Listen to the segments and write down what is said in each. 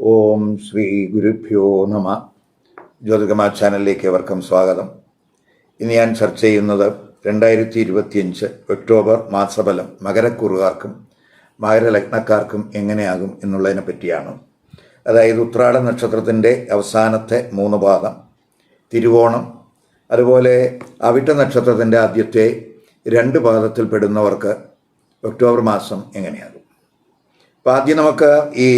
ഓം ശ്രീ ഗുരുഭ്യോ നമ. ജ്യോതികമാ ചാനലിലേക്ക് ഏവർക്കും സ്വാഗതം. ഇന്ന് ഞാൻ ചർച്ച ചെയ്യുന്നത് 2025 ഒക്ടോബർ മാസഫലം മകരക്കുറുകാർക്കും മകരലഗ്നക്കാർക്കും എങ്ങനെയാകും എന്നുള്ളതിനെ പറ്റിയാണ്. അതായത് ഉത്രാട നക്ഷത്രത്തിൻ്റെ അവസാനത്തെ 3 പാദം, തിരുവോണം, അതുപോലെ അവിട്ട നക്ഷത്രത്തിൻ്റെ ആദ്യത്തെ 2 പാദത്തിൽ പെടുന്നവർക്ക് ഒക്ടോബർ മാസം എങ്ങനെയാകും. അപ്പോൾ ആദ്യം നമുക്ക് ഈ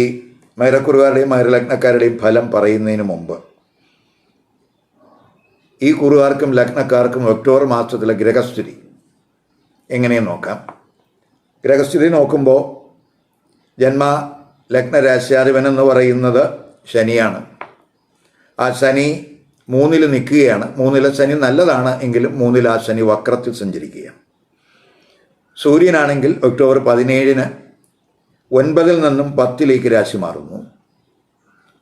മകരക്കുറുകാരുടെയും മകരലഗ്നക്കാരുടെയും ഫലം പറയുന്നതിന് മുമ്പ് ഈ കുറുകാർക്കും ലഗ്നക്കാർക്കും ഒക്ടോബർ മാസത്തിലെ ഗ്രഹസ്ഥിതി എങ്ങനെയെന്ന് നോക്കാം. ഗ്രഹസ്ഥിതി നോക്കുമ്പോൾ ജന്മ ലഗ്നരാശ്യാധിപൻ എന്ന് പറയുന്നത് ശനിയാണ്. ആ ശനി 3-ൽ നിൽക്കുകയാണ്. 3-ലെ ശനി നല്ലതാണ് എങ്കിലും 3-ൽ ആ ശനി വക്രത്തിൽ സഞ്ചരിക്കുകയാണ്. സൂര്യനാണെങ്കിൽ ഒക്ടോബർ 17-ന് 9-ൽ നിന്നും 10-ലേക്ക് രാശി മാറുന്നു.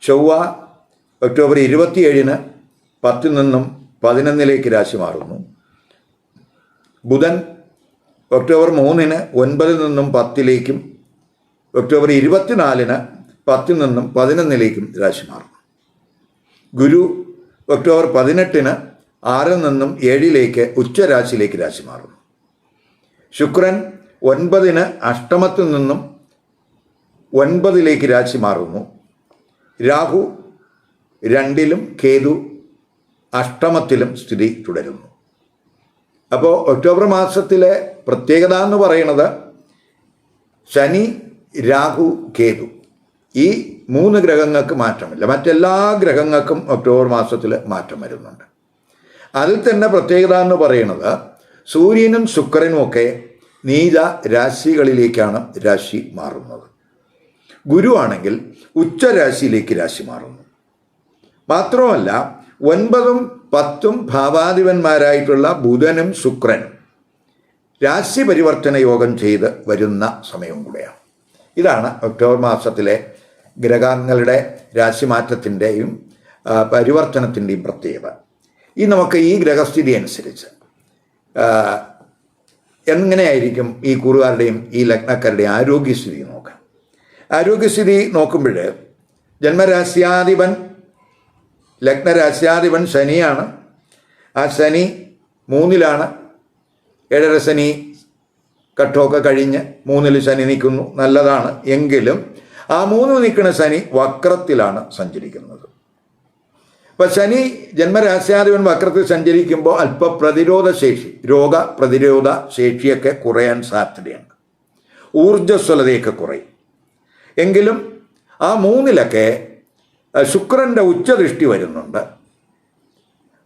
ചൊവ്വ ഒക്ടോബർ 27-ന് 10-ൽ നിന്നും 11-ലേക്ക് രാശി മാറുന്നു. ബുധൻ ഒക്ടോബർ 3-ന് 9-ൽ നിന്നും 10-ലേക്കും ഒക്ടോബർ 24-ന് 10-ൽ നിന്നും 11-ലേക്കും രാശി മാറുന്നു. ഗുരു ഒക്ടോബർ 18-ന് 6-ൽ നിന്നും 7-ലേക്ക് ഉച്ചരാശിയിലേക്ക് രാശി മാറുന്നു. ശുക്രൻ 9-ന് അഷ്ടമത്തിൽ നിന്നും 9-ലേക്ക് രാശി മാറുന്നു. രാഹു 2-ലും കേതു അഷ്ടമത്തിലും സ്ഥിതി തുടരുന്നു. അപ്പോൾ ഒക്ടോബർ മാസത്തിലെ പ്രത്യേകത എന്ന് പറയുന്നത് ശനി, രാഹു, കേതു ഈ 3 ഗ്രഹങ്ങൾക്ക് മാറ്റമില്ല. മറ്റെല്ലാ ഗ്രഹങ്ങൾക്കും ഒക്ടോബർ മാസത്തിൽ മാറ്റം വരുന്നുണ്ട്. അതിൽ തന്നെ പ്രത്യേകത എന്ന് പറയുന്നത് സൂര്യനും ശുക്രനുമൊക്കെ നീച രാശികളിലേക്കാണ് രാശി മാറുന്നത്. ഗുരു ആണെങ്കിൽ ഉച്ചരാശിയിലേക്ക് രാശി മാറുന്നു. മാത്രമല്ല 9-ഉം 10-ഉം ഭാവാധിപന്മാരായിട്ടുള്ള ബുധനും ശുക്രനും രാശി പരിവർത്തന യോഗം ചെയ്ത് വരുന്ന സമയവും കൂടെയാണ്. ഇതാണ് ഒക്ടോബർ മാസത്തിലെ ഗ്രഹങ്ങളുടെ രാശിമാറ്റത്തിൻ്റെയും പരിവർത്തനത്തിൻ്റെയും പ്രത്യേകത. നമുക്ക് ഈ ഗ്രഹസ്ഥിതി അനുസരിച്ച് എങ്ങനെയായിരിക്കും ഈ കുറുകാരുടെയും ഈ ലഗ്നക്കാരുടെയും ആരോഗ്യസ്ഥിതി നോക്കാം. ആരോഗ്യസ്ഥിതി നോക്കുമ്പോൾ ജന്മരാശ്യാധിപൻ ലഗ്നരാശ്യാധിപൻ ശനിയാണ്. ആ ശനി 3-ലാണ്. 7.5 ശനി കട്ടമൊക്കെ കഴിഞ്ഞ് 3-ൽ ശനി നിൽക്കുന്നു, നല്ലതാണ്. എങ്കിലും ആ 3-ൽ നിൽക്കുന്ന ശനി വക്രത്തിലാണ് സഞ്ചരിക്കുന്നത്. അപ്പം ശനി ജന്മരാശ്യാധിപൻ വക്രത്തിൽ സഞ്ചരിക്കുമ്പോൾ അല്പ പ്രതിരോധശേഷി, രോഗപ്രതിരോധ ശേഷിയൊക്കെ കുറയാൻ സാധ്യതയുണ്ട്. ഊർജ്ജസ്വലതയൊക്കെ കുറയും. എങ്കിലും ആ 3-ലൊക്കെ ശുക്രൻ്റെ ഉച്ചദൃഷ്ടി വരുന്നുണ്ട്.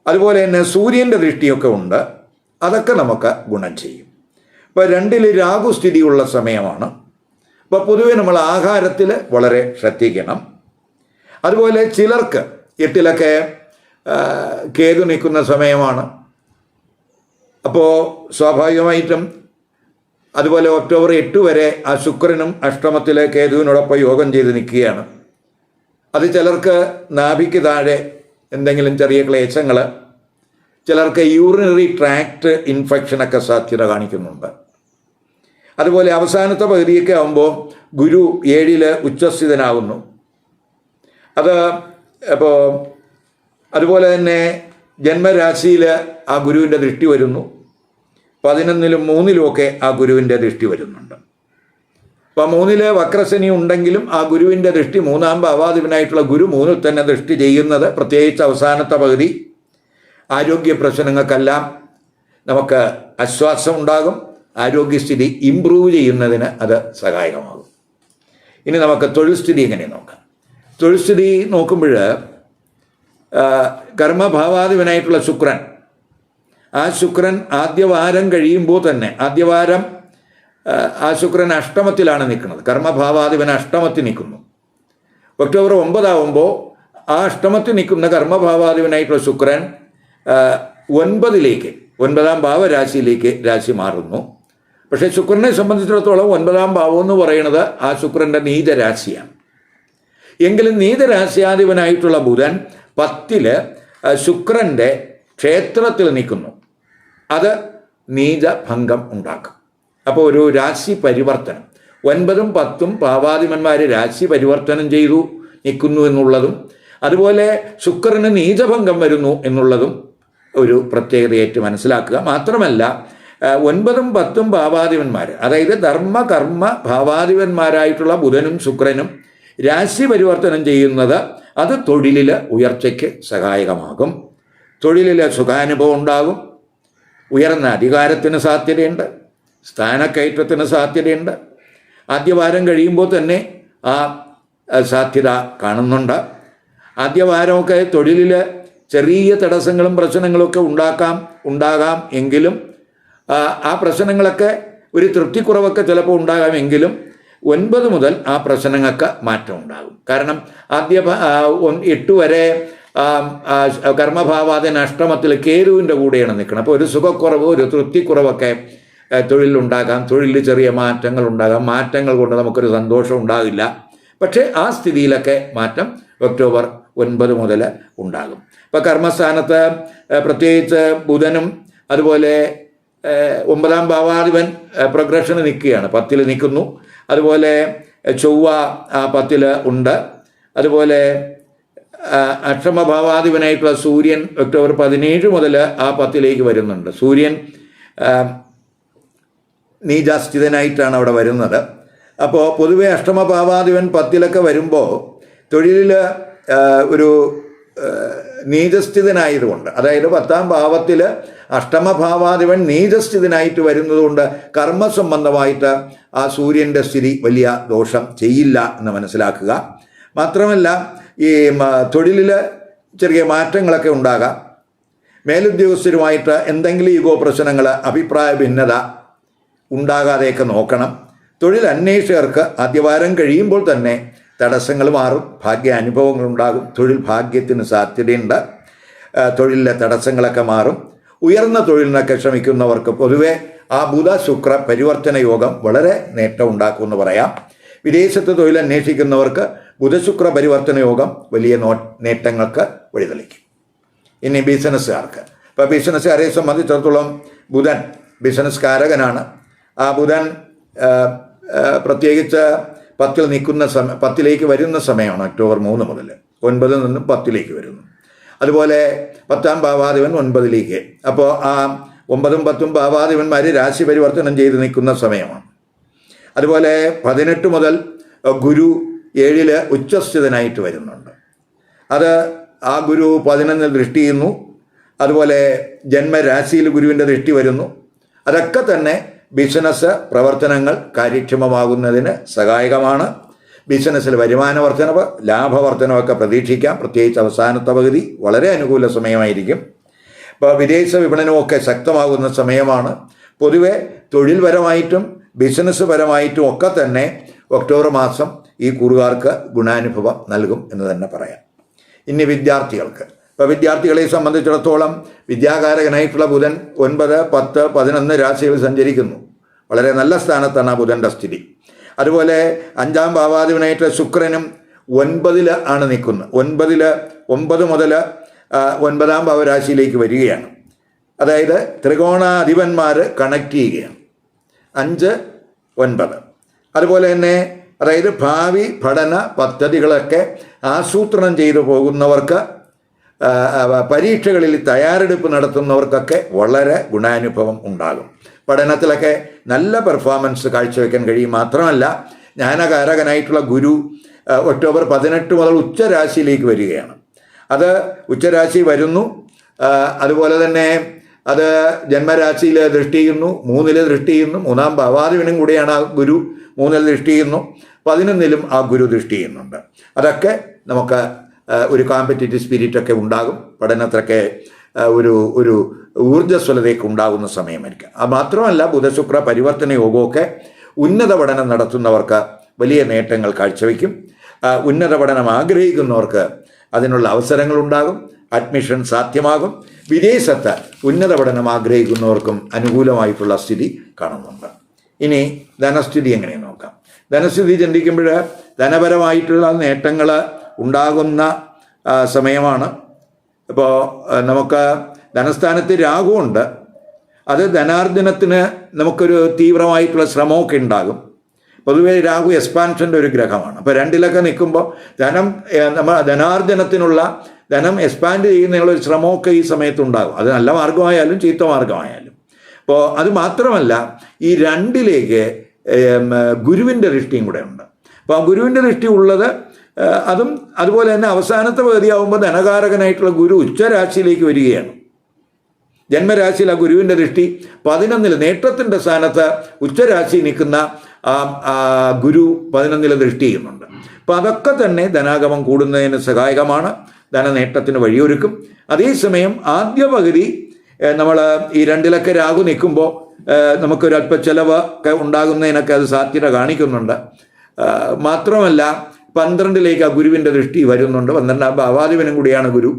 അതുപോലെ തന്നെ സൂര്യൻ്റെ ദൃഷ്ടിയൊക്കെ ഉണ്ട്. അതൊക്കെ നമുക്ക് ഗുണം ചെയ്യും. ഇപ്പോൾ 2-ൽ രാഹു സ്ഥിതിയുള്ള സമയമാണ്. അപ്പോൾ പൊതുവെ നമ്മൾ ആഹാരത്തിൽ വളരെ ശ്രദ്ധിക്കണം. അതുപോലെ ചിലർക്ക് 8-ലൊക്കെ കേതു നിൽക്കുന്ന സമയമാണ്. അപ്പോൾ സ്വാഭാവികമായിട്ടും അതുപോലെ ഒക്ടോബർ 8 വരെ ആ ശുക്രനും അഷ്ടമത്തിലെ കേതുവിനോടൊപ്പം യോഗം ചെയ്ത് നിൽക്കുകയാണ്. അത് ചിലർക്ക് നാഭിക്ക് താഴെ എന്തെങ്കിലും ചെറിയ ക്ലേശങ്ങൾ, ചിലർക്ക് യൂറിനറി ട്രാക്ട് ഇൻഫെക്ഷനൊക്കെ സാധ്യത കാണിക്കുന്നുണ്ട്. അതുപോലെ അവസാനത്തെ പകുതിയൊക്കെ ആകുമ്പോൾ ഗുരു 7-ൽ ഉച്ചസ്ഥിതനാകുന്നു. അപ്പോൾ അതുപോലെ തന്നെ ജന്മരാശിയിൽ ആ ഗുരുവിൻ്റെ ദൃഷ്ടി വരുന്നു. 11-ലും 3-ലുമൊക്കെ ആ ഗുരുവിൻ്റെ ദൃഷ്ടി വരുന്നുണ്ട്. അപ്പോൾ 3-ലെ വക്രശനി ഉണ്ടെങ്കിലും ആ ഗുരുവിൻ്റെ ദൃഷ്ടി 3-ാം ഭാവാധിപനായിട്ടുള്ള ഗുരു 3-ൽ തന്നെ ദൃഷ്ടി ചെയ്യുന്നത് പ്രത്യേകിച്ച് അവസാനത്തെ പകുതി ആരോഗ്യ പ്രശ്നങ്ങൾക്കെല്ലാം നമുക്ക് ആശ്വാസം ഉണ്ടാകും. ആരോഗ്യസ്ഥിതി ഇംപ്രൂവ് ചെയ്യുന്നതിന് അത് സഹായകമാകും. ഇനി നമുക്ക് തൊഴിൽ സ്ഥിതി എങ്ങനെ നോക്കാം. തൊഴിൽ സ്ഥിതി നോക്കുമ്പോൾ കർമ്മഭാവാധിപനായിട്ടുള്ള ശുക്രൻ, ആ ശുക്രൻ ആദ്യവാരം കഴിയുമ്പോൾ തന്നെ ആദ്യവാരം ആ ശുക്രൻ അഷ്ടമത്തിലാണ് നിൽക്കുന്നത്. കർമ്മഭാവാധിപൻ അഷ്ടമത്തിൽ നിൽക്കുന്നു. ഒക്ടോബർ 9 ആകുമ്പോൾ ആ അഷ്ടമത്തിൽ നിൽക്കുന്ന കർമ്മഭാവാധിപനായിട്ടുള്ള ശുക്രൻ 9-ലേക്ക് 9-ാം ഭാവരാശിയിലേക്ക് രാശി മാറുന്നു. പക്ഷേ ശുക്രനെ സംബന്ധിച്ചിടത്തോളം 9-ാം ഭാവം എന്ന് പറയുന്നത് ആ ശുക്രൻ്റെ നീചരാശിയാണ്. എങ്കിലും നീചരാശ്യാധിപനായിട്ടുള്ള ബുധൻ 10-ൽ ശുക്രൻ്റെ ക്ഷേത്രത്തിൽ നിൽക്കുന്നു. അത് നീചഭംഗം ഉണ്ടാക്കും. അപ്പോൾ ഒരു രാശി പരിവർത്തനം 9-ഉം 10-ഉം ഭാവാധിപന്മാർ രാശി പരിവർത്തനം ചെയ്തു. നിൽക്കുന്നു എന്നുള്ളതും അതുപോലെ ശുക്രന് നീചഭംഗം വരുന്നു എന്നുള്ളതും ഒരു പ്രത്യേകതയായിട്ട് മനസ്സിലാക്കുക. മാത്രമല്ല 9ഉം 10ഉം ഭാവാധിപന്മാർ, അതായത് ധർമ്മ കർമ്മ ഭാവാധിപന്മാരായിട്ടുള്ള ബുധനും ശുക്രനും രാശി പരിവർത്തനം ചെയ്യുന്നത് അത് തൊഴിലിൽ ഉയർച്ചയ്ക്ക് സഹായകമാകും. തൊഴിലിൽ സുഖാനുഭവം ഉണ്ടാകും, ഉയർന്ന അധികാരത്തിന് സാധ്യതയുണ്ട്, സ്ഥാനക്കയറ്റത്തിന് സാധ്യതയുണ്ട്. ആദ്യവാരം കഴിയുമ്പോൾ തന്നെ ആ സാധ്യത കാണുന്നുണ്ട്. ആദ്യവാരമൊക്കെ തൊഴിലിൽ ചെറിയ തടസ്സങ്ങളും പ്രശ്നങ്ങളൊക്കെ ഉണ്ടാകാം എങ്കിലും ആ പ്രശ്നങ്ങളൊക്കെ ഒരു തൃപ്തിക്കുറവൊക്കെ ചിലപ്പോൾ ഉണ്ടാകാമെങ്കിലും 9 മുതൽ ആ പ്രശ്നങ്ങൾക്ക് മാറ്റം ഉണ്ടാകും. കാരണം 8 വരെ കർമ്മഭാവാദന അഷ്ടമത്തിൽ കേതുവിൻ്റെ കൂടെയാണ് നിൽക്കുന്നത്. അപ്പോൾ ഒരു സുഖക്കുറവ്, ഒരു തൃപ്തിക്കുറവൊക്കെ തൊഴിലുണ്ടാകാം, തൊഴിലിൽ ചെറിയ മാറ്റങ്ങൾ ഉണ്ടാകാം. മാറ്റങ്ങൾ കൊണ്ട് നമുക്കൊരു സന്തോഷം ഉണ്ടാകില്ല. പക്ഷേ ആ സ്ഥിതിയിലൊക്കെ മാറ്റം ഒക്ടോബർ 9 മുതൽ ഉണ്ടാകും. ഇപ്പോൾ കർമ്മസ്ഥാനത്ത് പ്രത്യേകിച്ച് ബുധനും അതുപോലെ 9ാം ഭാവാധിപൻ പ്രോഗ്രഷന് നിൽക്കുകയാണ്, 10ൽ നിൽക്കുന്നു. അതുപോലെ ചൊവ്വ 10ൽ ഉണ്ട്. അതുപോലെ അഷ്ടമഭാവാധിപനായിട്ടുള്ള സൂര്യൻ ഒക്ടോബർ 17 മുതൽ ആ 10ലേക്ക് വരുന്നുണ്ട്. സൂര്യൻ നീചാസ്ഥിതനായിട്ടാണ് അവിടെ വരുന്നത്. അപ്പോൾ പൊതുവെ അഷ്ടമഭാവാധിപൻ 10ലൊക്കെ വരുമ്പോൾ തൊഴിലിൽ ഒരു നീചസ്ഥിതനായതുകൊണ്ട്, അതായത് 10ാം ഭാവത്തിൽ അഷ്ടമഭാവാധിപൻ നീചസ്ഥിതനായിട്ട് വരുന്നതുകൊണ്ട് കർമ്മസംബന്ധമായിട്ട് ആ സൂര്യൻ്റെ സ്ഥിതി വലിയ ദോഷം ചെയ്യില്ല എന്ന് മനസ്സിലാക്കുക. മാത്രമല്ല ഈ തൊഴിലിൽ ചെറിയ മാറ്റങ്ങളൊക്കെ ഉണ്ടാകാം. മേലുദ്യോഗസ്ഥരുമായിട്ട് എന്തെങ്കിലും ഈഗോ പ്രശ്നങ്ങൾ, അഭിപ്രായ ഭിന്നത ഉണ്ടാകാതെയൊക്കെ നോക്കണം. തൊഴിൽ അന്വേഷകർക്ക് ആദ്യവാരം കഴിയുമ്പോൾ തന്നെ തടസ്സങ്ങൾ മാറും, ഭാഗ്യാനുഭവങ്ങളുണ്ടാകും, തൊഴിൽ ഭാഗ്യത്തിന് സാധ്യതയുണ്ട്, തൊഴിലിലെ തടസ്സങ്ങളൊക്കെ മാറും. ഉയർന്ന തൊഴിലിനൊക്കെ ശ്രമിക്കുന്നവർക്ക് പൊതുവെ ആ ബുധ ശുക്ര പരിവർത്തന യോഗം വളരെ നേട്ടം ഉണ്ടാക്കുമെന്ന് പറയാം. വിദേശത്ത് തൊഴിൽ അന്വേഷിക്കുന്നവർക്ക് ബുധശുക്ര പരിവർത്തന യോഗം വലിയ നേട്ടങ്ങൾക്ക് വഴിതെളിക്കും. ഇനി ബിസിനസ്സുകാർക്ക്, ഇപ്പോൾ ബിസിനസ്സുകാരെ സംബന്ധിച്ചിടത്തോളം ബുധൻ ബിസിനസ് കാരകനാണ്. ആ ബുധൻ പ്രത്യേകിച്ച് 10ൽ നിൽക്കുന്ന 10ലേക്ക് വരുന്ന സമയമാണ് ഒക്ടോബർ 3 മുതൽ. 9ൽ നിന്നും 10ലേക്ക് വരുന്നു. അതുപോലെ 10ാം ഭാവാധിപൻ 9ലേക്ക്. അപ്പോൾ ആ 9ഉം 10ഉം ഭാവാധിപന്മാർ രാശി പരിവർത്തനം ചെയ്ത് നിൽക്കുന്ന സമയമാണ്. അതുപോലെ 18 മുതൽ ഗുരു 7ൽ ഉച്ചസ്ഥിതനായിട്ട് വരുന്നുണ്ട്. അത് ആ ഗുരു 11ൽ ദൃഷ്ടി ചെയ്യുന്നു. അതുപോലെ ജന്മരാശിയിൽ ഗുരുവിൻ്റെ ദൃഷ്ടി വരുന്നു. അതൊക്കെ തന്നെ ബിസിനസ് പ്രവർത്തനങ്ങൾ കാര്യക്ഷമമാകുന്നതിന് സഹായകമാണ്. ബിസിനസ്സിൽ വരുമാന വർധനവ്, ലാഭവർധനവൊക്കെ പ്രതീക്ഷിക്കാം. പ്രത്യേകിച്ച് അവസാനത്തെ പകുതി വളരെ അനുകൂല സമയമായിരിക്കും. ഇപ്പോൾ വിദേശ വിപണനമൊക്കെ ശക്തമാകുന്ന സമയമാണ്. പൊതുവെ തൊഴിൽപരമായിട്ടും ബിസിനസ് പരമായിട്ടും ഒക്കെ തന്നെ ഒക്ടോബർ മാസം ഈ കൂറുകാർക്ക് ഗുണാനുഭവം നൽകും എന്ന് തന്നെ പറയാം. ഇനി വിദ്യാർത്ഥികൾക്ക്, ഇപ്പോൾ വിദ്യാർത്ഥികളെ സംബന്ധിച്ചിടത്തോളം വിദ്യാകാരകനായിട്ടുള്ള ബുധൻ 9, 10, 11 രാശികൾ സഞ്ചരിക്കുന്നു. വളരെ നല്ല സ്ഥാനത്താണ് ആ ബുധൻ്റെ സ്ഥിതി. അതുപോലെ 5ാം ഭാവാധിപനായിട്ട് ശുക്രനും 9ൽ ആണ് നിൽക്കുന്നത്. 9 മുതൽ 9ാം ഭാവരാശിയിലേക്ക് വരികയാണ്. അതായത് ത്രികോണാധിപന്മാർ കണക്ട് ചെയ്യുകയാണ്. 5, 9. അതുപോലെ തന്നെ അതായത് ഭാവി പഠന പദ്ധതികളൊക്കെ ആസൂത്രണം ചെയ്തു പോകുന്നവർക്ക്, പരീക്ഷകളിൽ തയ്യാറെടുപ്പ് നടത്തുന്നവർക്കൊക്കെ വളരെ ഗുണാനുഭവം ഉണ്ടാകും. പഠനത്തിലൊക്കെ നല്ല പെർഫോമൻസ് കാഴ്ചവെക്കാൻ കഴിയും. മാത്രമല്ല ജ്ഞാനകാരകനായിട്ടുള്ള ഗുരു ഒക്ടോബർ 18 മുതൽ ഉച്ചരാശിയിലേക്ക് വരികയാണ്. അത് ഉച്ചരാശി വരുന്നു. അതുപോലെ തന്നെ അത് ജന്മരാശിയിൽ ദൃഷ്ടി ചെയ്യുന്നു, 3ൽ ദൃഷ്ടി ചെയ്യുന്നു. 3ാം ഭാവാധിപനും കൂടിയാണ് ആ ഗുരു. 3ൽ ദൃഷ്ടി ചെയ്യുന്നു, 11ലും ആ ഗുരു ദൃഷ്ടി ചെയ്യുന്നുണ്ട്. അതൊക്കെ നമുക്ക് ഒരു കോമ്പറ്റേറ്റീവ് സ്പിരിറ്റൊക്കെ ഉണ്ടാകും. പഠനത്തിലൊക്കെ ഒരു ഊർജ്ജസ്വലതയൊക്കെ ഉണ്ടാകുന്ന സമയമായിരിക്കും. അത് മാത്രമല്ല ബുധശുക്ര പരിവർത്തന യോഗമൊക്കെ ഉന്നത പഠനം നടത്തുന്നവർക്ക് വലിയ നേട്ടങ്ങൾ കാഴ്ചവെക്കും. ഉന്നത പഠനം ആഗ്രഹിക്കുന്നവർക്ക് അതിനുള്ള അവസരങ്ങളുണ്ടാകും, അഡ്മിഷൻ സാധ്യമാകും. വിദേശത്ത് ഉന്നത പഠനം ആഗ്രഹിക്കുന്നവർക്കും അനുകൂലമായിട്ടുള്ള സ്ഥിതി കാണുന്നുണ്ട്. ഇനി ധനസ്ഥിതി എങ്ങനെ നോക്കാം. ധനസ്ഥിതി ചിന്തിക്കുമ്പോൾ ധനപരമായിട്ടുള്ള നേട്ടങ്ങൾ ഉണ്ടാകുന്ന സമയമാണ്. ഇപ്പോൾ നമുക്ക് ധനസ്ഥാനത്ത് രാഹുവുണ്ട്. അത് ധനാർജനത്തിന് നമുക്കൊരു തീവ്രമായിട്ടുള്ള ശ്രമമൊക്കെ ഉണ്ടാകും. പൊതുവെ രാഹു എക്സ്പാൻഷൻ്റെ ഒരു ഗ്രഹമാണ്. അപ്പോൾ രണ്ടിലൊക്കെ നിൽക്കുമ്പോൾ നമ്മൾ ധനാർജനത്തിനുള്ള ധനം എക്സ്പാൻഡ് ചെയ്യുന്നതിനുള്ള ഒരു ശ്രമമൊക്കെ ഈ സമയത്തുണ്ടാകും. അത് നല്ല മാർഗമായാലും ചീത്ത മാർഗമായാലും. അപ്പോൾ അത് മാത്രമല്ല, ഈ രണ്ടിലേക്ക് ഗുരുവിൻ്റെ ദൃഷ്ടിയും കൂടെ ഉണ്ട്. അപ്പോൾ ആ ഗുരുവിൻ്റെ ദൃഷ്ടി ഉള്ളത് അതും അതുപോലെ തന്നെ അവസാനത്തെ പകുതിയാവുമ്പോൾ ധനകാരകനായിട്ടുള്ള ഗുരു ഉച്ചരാശിയിലേക്ക് വരികയാണ്. ജന്മരാശിയിൽ ആ ഗുരുവിൻ്റെ ദൃഷ്ടി 11 നേട്ടത്തിൻ്റെ സ്ഥാനത്ത് ഉച്ചരാശി നിൽക്കുന്ന ഗുരു 11 ദൃഷ്ടി ചെയ്യുന്നുണ്ട്. അപ്പോൾ അതൊക്കെ തന്നെ ധനാഗമം കൂടുന്നതിന് സഹായകമാണ്, ധനനേട്ടത്തിന് വഴിയൊരുക്കും. അതേസമയം ആദ്യ പകുതി നമ്മൾ ഈ 2 രാഹു നിൽക്കുമ്പോൾ നമുക്കൊരല്പ ചെലവ് ഒക്കെ ഉണ്ടാകുന്നതിനൊക്കെ അത് സാധ്യത കാണിക്കുന്നുണ്ട്. മാത്രമല്ല 12 ആ ഗുരുവിൻ്റെ ദൃഷ്ടി വരുന്നുണ്ട്. 12 ഭാവാധിപനും കൂടിയാണ് ഗുരു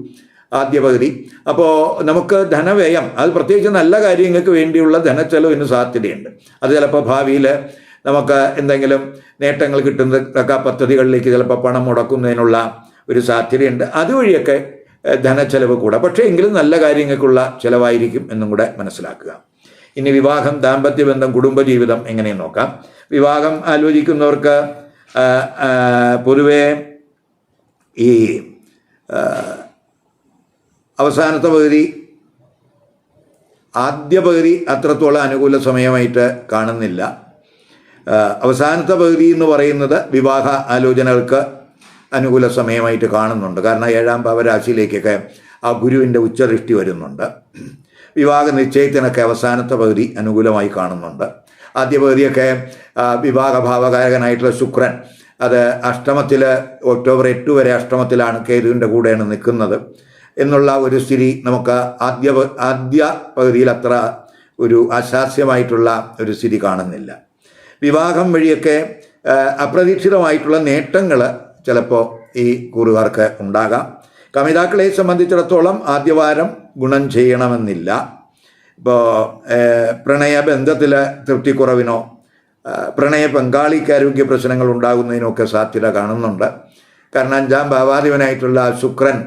ആദ്യ പകുതി. അപ്പോൾ നമുക്ക് ധനവ്യയം, അത് പ്രത്യേകിച്ച് നല്ല കാര്യങ്ങൾക്ക് വേണ്ടിയുള്ള ധനച്ചെലവിന് സാധ്യതയുണ്ട്. അത് ചിലപ്പോൾ ഭാവിയിൽ നമുക്ക് എന്തെങ്കിലും നേട്ടങ്ങൾ കിട്ടുന്ന പദ്ധതികളിലേക്ക് ചിലപ്പോൾ പണം മുടക്കുന്നതിനുള്ള ഒരു സാധ്യതയുണ്ട്. അതുവഴിയൊക്കെ ധനച്ചെലവ് കൂടാം. പക്ഷേ എങ്കിലും നല്ല കാര്യങ്ങൾക്കുള്ള ചിലവായിരിക്കും എന്നും കൂടെ മനസ്സിലാക്കുക. ഇനി വിവാഹം, ദാമ്പത്യബന്ധം, കുടുംബജീവിതം എങ്ങനെയെന്ന് നോക്കാം. വിവാഹം ആലോചിക്കുന്നവർക്ക് പൊതുവേ ഈ അവസാനത്തെ പകുതി ആദ്യ പകുതി അത്രത്തോളം അനുകൂല സമയമായിട്ട് കാണുന്നില്ല. അവസാനത്തെ പകുതി എന്ന് പറയുന്നത് വിവാഹ ആലോചനകൾക്ക് അനുകൂല സമയമായിട്ട് കാണുന്നുണ്ട്. കാരണം 7ാം ഭാവരാശിയിലേക്കൊക്കെ ആ ഗുരുവിൻ്റെ ഉച്ചദൃഷ്ടി വരുന്നുണ്ട്. വിവാഹ നിശ്ചയത്തിനൊക്കെ അവസാനത്തെ പകുതി അനുകൂലമായി കാണുന്നുണ്ട്. ആദ്യ പകുതിയൊക്കെ വിവാഹഭാവകാരകനായിട്ടുള്ള ശുക്രൻ അത് അഷ്ടമത്തിൽ ഒക്ടോബർ 8 വരെ അഷ്ടമത്തിലാണ്, കേതുവിൻ്റെ കൂടെയാണ് നിൽക്കുന്നത് എന്നുള്ള ഒരു സ്ഥിതി നമുക്ക് ആദ്യ പകുതിയിൽ അത്ര ഒരു അശാസ്യമായിട്ടുള്ള ഒരു സ്ഥിതി കാണുന്നില്ല. വിവാഹം വഴിയൊക്കെ അപ്രതീക്ഷിതമായിട്ടുള്ള നേട്ടങ്ങൾ ചിലപ്പോൾ ഈ കൂറുകാർക്ക് ഉണ്ടാകാം. കമിതാക്കളെ സംബന്ധിച്ചിടത്തോളം ആദ്യവാരം ഗുണം ചെയ്യണമെന്നില്ല. ഇപ്പോൾ പ്രണയബന്ധത്തിൽ തൃപ്തിക്കുറവിനോ പ്രണയ പങ്കാളിക്ക് ആരോഗ്യ പ്രശ്നങ്ങൾ ഉണ്ടാകുന്നതിനൊക്കെ സാധ്യത കാണുന്നുണ്ട്. കാരണം 5ാം ഭാവാധിപനായിട്ടുള്ള ശുക്രൻ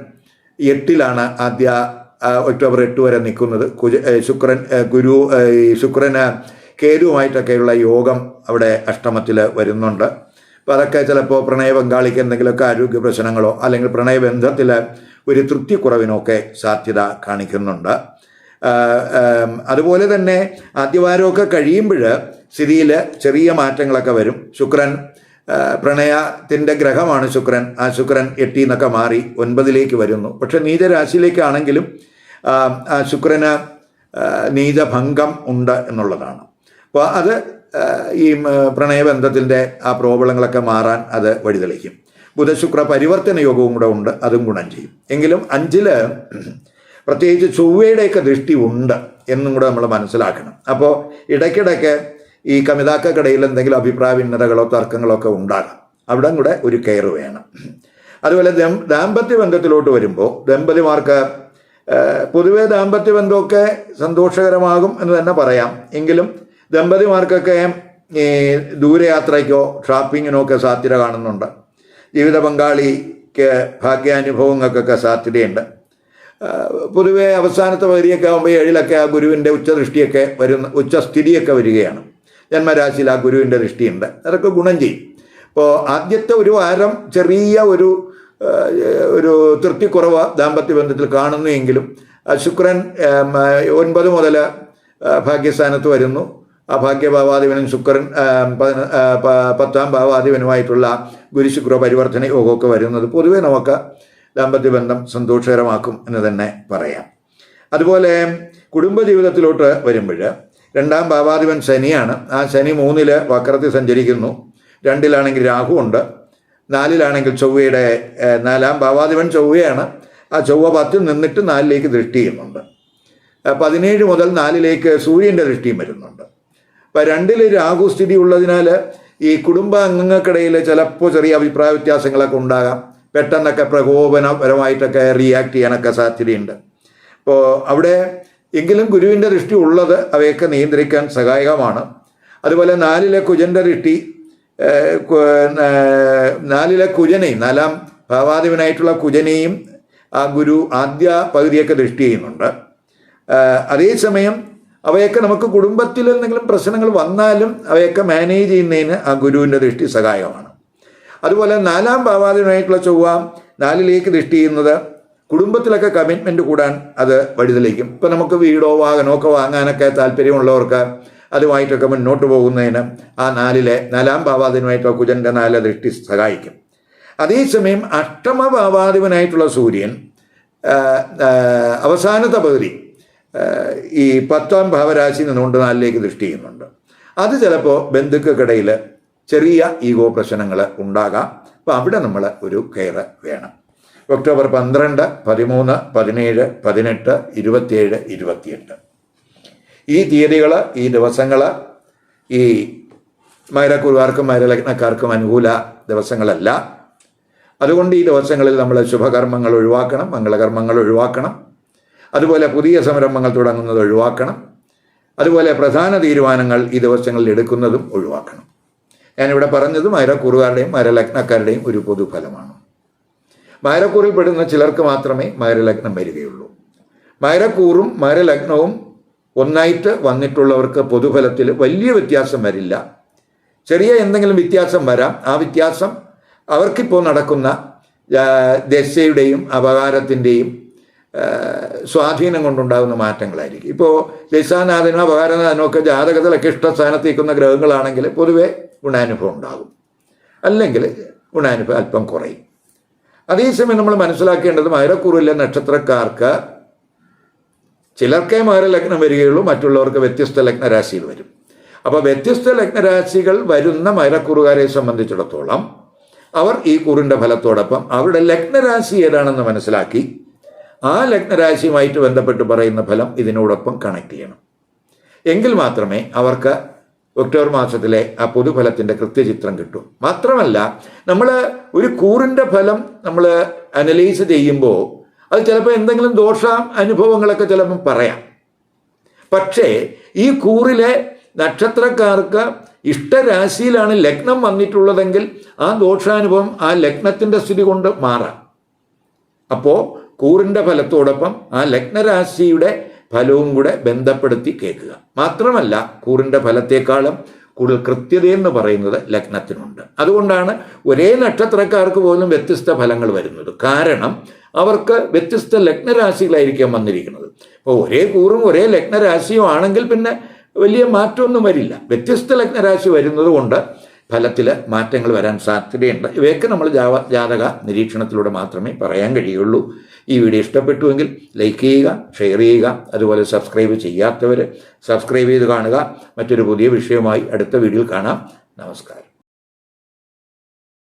8ലാണ് ആദ്യ ഒക്ടോബർ 8 വരെ നിൽക്കുന്നത്. ശുക്രന് കേതുവുമായിട്ടൊക്കെയുള്ള യോഗം അവിടെ അഷ്ടമത്തിൽ വരുന്നുണ്ട്. അപ്പോൾ അതൊക്കെ ചിലപ്പോൾ പ്രണയ പങ്കാളിക്ക് എന്തെങ്കിലുമൊക്കെ ആരോഗ്യ പ്രശ്നങ്ങളോ അല്ലെങ്കിൽ പ്രണയബന്ധത്തിൽ ഒരു തൃപ്തിക്കുറവിനൊക്കെ സാധ്യത കാണിക്കുന്നുണ്ട്. അതുപോലെ തന്നെ ആദ്യവാരമൊക്കെ കഴിയുമ്പോൾ സ്ഥിതിയിൽ ചെറിയ മാറ്റങ്ങളൊക്കെ വരും. ശുക്രൻ പ്രണയത്തിൻ്റെ ഗ്രഹമാണ് ശുക്രൻ. ആ ശുക്രൻ 8 എന്നൊക്കെ മാറി 9ലേക്ക് വരുന്നു. പക്ഷെ നീചരാശിയിലേക്കാണെങ്കിലും ആ ശുക്രന് നീചഭംഗം ഉണ്ട് എന്നുള്ളതാണ്. അപ്പോൾ അത് ഈ പ്രണയബന്ധത്തിൻ്റെ ആ പ്രോബ്ലങ്ങളൊക്കെ മാറാൻ അത് വഴിതെളിക്കും. ബുധശുക്ര പരിവർത്തന യോഗവും കൂടെ ഉണ്ട്, അതും ഗുണം ചെയ്യും. എങ്കിലും 5 പ്രത്യേകിച്ച് ചൊവ്വയുടെയൊക്കെ ദൃഷ്ടി ഉണ്ട് എന്നും കൂടെ നമ്മൾ മനസ്സിലാക്കണം. അപ്പോൾ ഇടയ്ക്കിടയ്ക്ക് ഈ കമിതാക്കൾക്കിടയിൽ എന്തെങ്കിലും അഭിപ്രായ ഭിന്നതകളോ തർക്കങ്ങളോ ഒക്കെ ഉണ്ടാകാം. അവിടെ കൂടെ ഒരു കെയർ വേണം. അതുപോലെ ദാമ്പത്യ ബന്ധത്തിലോട്ട് വരുമ്പോൾ ദമ്പതിമാർക്ക് പൊതുവേ ദാമ്പത്യ ബന്ധമൊക്കെ സന്തോഷകരമാകും എന്ന് തന്നെ പറയാം. എങ്കിലും ദമ്പതിമാർക്കൊക്കെ ഈ ദൂരയാത്രയ്ക്കോ ഷോപ്പിങ്ങിനോ ഒക്കെ സാധ്യത കാണുന്നുണ്ട്. ജീവിത പങ്കാളിക്ക് ഭാഗ്യാനുഭവങ്ങൾക്കൊക്കെ സാധ്യതയുണ്ട്. പൊതുവെ അവസാനത്തെ വരിയൊക്കെ ആകുമ്പോൾ 7ലൊക്കെ ആ ഗുരുവിൻ്റെ ഉച്ചദൃഷ്ടിയൊക്കെ ഉച്ചസ്ഥിതിയൊക്കെ വരികയാണ്. ജന്മരാശിയിൽ ആ ഗുരുവിൻ്റെ ദൃഷ്ടിയുണ്ട്, അതൊക്കെ ഗുണം ചെയ്യും. അപ്പോൾ ആദ്യത്തെ ഒരു വാരം ചെറിയ ഒരു തൃപ്തിക്കുറവ് ദാമ്പത്യ ബന്ധത്തിൽ കാണുന്നുവെങ്കിലും ശുക്രൻ 9 മുതൽ ഭാഗ്യസ്ഥാനത്ത് വരുന്നു. ആ ഭാഗ്യഭാവാധിപനും ശുക്രൻ 10ാം ഭാവാധിപനുമായിട്ടുള്ള ഗുരുശുക്ര പരിവർത്തന യോഗമൊക്കെ വരുന്നത് പൊതുവെ നമുക്ക് ദാമ്പത്യ ബന്ധം സന്തോഷകരമാക്കും എന്ന് തന്നെ പറയാം. അതുപോലെ കുടുംബജീവിതത്തിലോട്ട് വരുമ്പോൾ 2ാം ഭാവാധിപൻ ശനിയാണ്. ആ ശനി 3 വക്രത്തിൽ സഞ്ചരിക്കുന്നു. 2ലാണെങ്കിൽ രാഹു ഉണ്ട്. 4ലാണെങ്കിൽ ചൊവ്വയുടെ 4ാം ഭാവാധിപൻ ചൊവ്വയാണ്. ആ ചൊവ്വ 10 നിന്നിട്ട് 4ലേക്ക് ദൃഷ്ടി ചെയ്യുന്നുണ്ട്. 17 മുതൽ 4ലേക്ക് സൂര്യൻ്റെ ദൃഷ്ടിയും വരുന്നുണ്ട്. അപ്പോൾ 2 രാഹു സ്ഥിതി ഉള്ളതിനാൽ ഈ കുടുംബ അംഗങ്ങൾക്കിടയിൽ ചിലപ്പോൾ ചെറിയ അഭിപ്രായ വ്യത്യാസങ്ങളൊക്കെ ഉണ്ടാകാം. പെട്ടെന്നൊക്കെ പ്രകോപനപരമായിട്ടൊക്കെ റിയാക്ട് ചെയ്യാനൊക്കെ സാധ്യതയുണ്ട്. അപ്പോൾ അവിടെ എങ്കിലും ഗുരുവിൻ്റെ ദൃഷ്ടി ഉള്ളത് അവയൊക്കെ നിയന്ത്രിക്കാൻ സഹായകമാണ്. അതുപോലെ 4ലെ കുജൻ്റെ ദൃഷ്ടി 4ലെ കുജനെയും 4ാം ഭാവാധിപനായിട്ടുള്ള കുജനെയും ആ ഗുരു ആദ്യ പകുതിയൊക്കെ ദൃഷ്ടി ചെയ്യുന്നുണ്ട്. അതേസമയം അവയൊക്കെ നമുക്ക് കുടുംബത്തിൽ എന്തെങ്കിലും പ്രശ്നങ്ങൾ വന്നാലും അവയൊക്കെ മാനേജ് ചെയ്യുന്നതിന് ആ ഗുരുവിൻ്റെ ദൃഷ്ടി സഹായകമാണ്. അതുപോലെ 4-ാം ഭാവാധിപനായിട്ടുള്ള ചൊവ്വ 4ലേക്ക് ദൃഷ്ടി ചെയ്യുന്നത് കുടുംബത്തിലൊക്കെ കമ്മിറ്റ്മെൻറ്റ് കൂടാൻ അത് വഴിതെളിക്കും. ഇപ്പം നമുക്ക് വീടോ വാഹനമോ ഒക്കെ വാങ്ങാനൊക്കെ താല്പര്യമുള്ളവർക്ക് അതുമായിട്ടൊക്കെ മുന്നോട്ട് പോകുന്നതിന് ആ 4-ാം ഭാവാധിപനായിട്ടുള്ള കുജൻ്റെ 4 ദൃഷ്ടി സഹായിക്കും. അതേസമയം 8ാം ഭാവാധിപനായിട്ടുള്ള സൂര്യൻ അവസാനത്തെ പകുതി ഈ 10ാം ഭാവരാശി നിന്നുകൊണ്ട് 4ലേക്ക് ദൃഷ്ടി ചെയ്യുന്നുണ്ട്. അത് ചിലപ്പോൾ ബന്ധുക്കൾക്കിടയിൽ ചെറിയ ഈഗോ പ്രശ്നങ്ങൾ ഉണ്ടാകാം. അപ്പോൾ അവിടെ നമ്മൾ ഒരു കെയർ വേണം. ഒക്ടോബർ 12, 13, 17, 18, 27, 28 ഈ തീയതികൾ, ഈ ദിവസങ്ങൾ ഈ മകരക്കുറുകാർക്കും മകരലഗ്നക്കാർക്കും അനുകൂല ദിവസങ്ങളല്ല. അതുകൊണ്ട് ഈ ദിവസങ്ങളിൽ നമ്മൾ ശുഭകർമ്മങ്ങൾ ഒഴിവാക്കണം, മംഗളകർമ്മങ്ങൾ ഒഴിവാക്കണം. അതുപോലെ പുതിയ സംരംഭങ്ങൾ തുടങ്ങുന്നത് ഒഴിവാക്കണം. അതുപോലെ പ്രധാന തീരുമാനങ്ങൾ ഈ ദിവസങ്ങളിൽ എടുക്കുന്നതും ഒഴിവാക്കണം. ഞാനിവിടെ പറഞ്ഞത് മകരക്കൂറുകാരുടെയും മകരലഗ്നക്കാരുടെയും ഒരു പൊതുഫലമാണ്. മകരക്കൂറിൽ പെടുന്ന ചിലർക്ക് മാത്രമേ മകരലഗ്നം വരികയുള്ളൂ. മകരക്കൂറും മകരലഗ്നവും ഒന്നായിട്ട് വന്നിട്ടുള്ളവർക്ക് പൊതുഫലത്തിൽ വലിയ വ്യത്യാസം വരില്ല. ചെറിയ എന്തെങ്കിലും വ്യത്യാസം വരാം. ആ വ്യത്യാസം അവർക്കിപ്പോൾ നടക്കുന്ന ദശയുടെയും അപകാരത്തിൻ്റെയും സ്വാധീനം കൊണ്ടുണ്ടാകുന്ന മാറ്റങ്ങളായിരിക്കും. ഇപ്പോൾ ദശാനാഥനോ അപകാരനാഥനോ ഒക്കെ ജാതകത്തിലൊക്കെ ഇഷ്ടസ്ഥാനത്തേക്കുന്ന ഗ്രഹങ്ങളാണെങ്കിൽ പൊതുവെ ഗുണാനുഭവം ഉണ്ടാകും, അല്ലെങ്കിൽ ഗുണാനുഭവം അല്പം കുറയും. അതേസമയം നമ്മൾ മനസ്സിലാക്കേണ്ടത് മകരക്കൂറിലെ നക്ഷത്രക്കാർക്ക് ചിലർക്കേ മകരലഗ്നം വരികയുള്ളൂ, മറ്റുള്ളവർക്ക് വ്യത്യസ്ത ലഗ്നരാശിയിൽ വരും. അപ്പോൾ വ്യത്യസ്ത ലഗ്നരാശികൾ വരുന്ന മകരക്കൂറുകാരെ സംബന്ധിച്ചിടത്തോളം അവർ ഈ കൂറിൻ്റെ ഫലത്തോടൊപ്പം അവരുടെ ലഗ്നരാശി ഏതാണെന്ന് മനസ്സിലാക്കി ആ ലഗ്നരാശിയുമായിട്ട് ബന്ധപ്പെട്ട് പറയുന്ന ഫലം ഇതിനോടൊപ്പം കണക്ട് ചെയ്യണം. എങ്കിൽ മാത്രമേ അവർക്ക് ഒക്ടോബർ മാസത്തിലെ ആ പൊതുഫലത്തിൻ്റെ കൃത്യചിത്രം കിട്ടും. മാത്രമല്ല, നമ്മൾ ഒരു കൂറിൻ്റെ ഫലം നമ്മൾ അനലൈസ് ചെയ്യുമ്പോൾ അത് ചിലപ്പോൾ എന്തെങ്കിലും ദോഷ അനുഭവങ്ങളൊക്കെ ചിലപ്പം പറയാം. പക്ഷേ ഈ കൂറിലെ നക്ഷത്രക്കാർക്ക് ഇഷ്ടരാശിയിലാണ് ലഗ്നം വന്നിട്ടുള്ളതെങ്കിൽ ആ ദോഷാനുഭവം ആ ലഗ്നത്തിൻ്റെ സ്ഥിതി കൊണ്ട് മാറാം. അപ്പോൾ കൂറിൻ്റെ ഫലത്തോടൊപ്പം ആ ലഗ്നരാശിയുടെ ഫലവും കൂടെ ബന്ധപ്പെടുത്തി കേൾക്കുക. മാത്രമല്ല, കൂറിൻ്റെ ഫലത്തെക്കാളും കൂടുതൽ കൃത്യതയെന്ന് പറയുന്നത് ലഗ്നത്തിനുണ്ട്. അതുകൊണ്ടാണ് ഒരേ നക്ഷത്രക്കാർക്ക് പോലും വ്യത്യസ്ത ഫലങ്ങൾ വരുന്നത്. കാരണം അവർക്ക് വ്യത്യസ്ത ലഗ്നരാശികളായിരിക്കാം വന്നിരിക്കുന്നത്. അപ്പോൾ ഒരേ കൂറും ഒരേ ലഗ്നരാശിയും ആണെങ്കിൽ പിന്നെ വലിയ മാറ്റമൊന്നും വരില്ല. വ്യത്യസ്ത ലഗ്നരാശി വരുന്നത് കൊണ്ട് ഫലത്തിൽ മാറ്റങ്ങൾ വരാൻ സാധ്യതയുണ്ട്. ഇവയൊക്കെ നമ്മൾ ജാതക നിരീക്ഷണത്തിലൂടെ മാത്രമേ പറയാൻ കഴിയുള്ളൂ. ഈ വീഡിയോ ഇഷ്ടപ്പെട്ടുവെങ്കിൽ ലൈക്ക് ചെയ്യുക, ഷെയർ ചെയ്യുക. അതുപോലെ സബ്സ്ക്രൈബ് ചെയ്യാത്തവർ സബ്സ്ക്രൈബ് ചെയ്ത് കാണുക. മറ്റൊരു പുതിയ വിഷയവുമായി അടുത്ത വീഡിയോയിൽ കാണാം. നമസ്കാരം.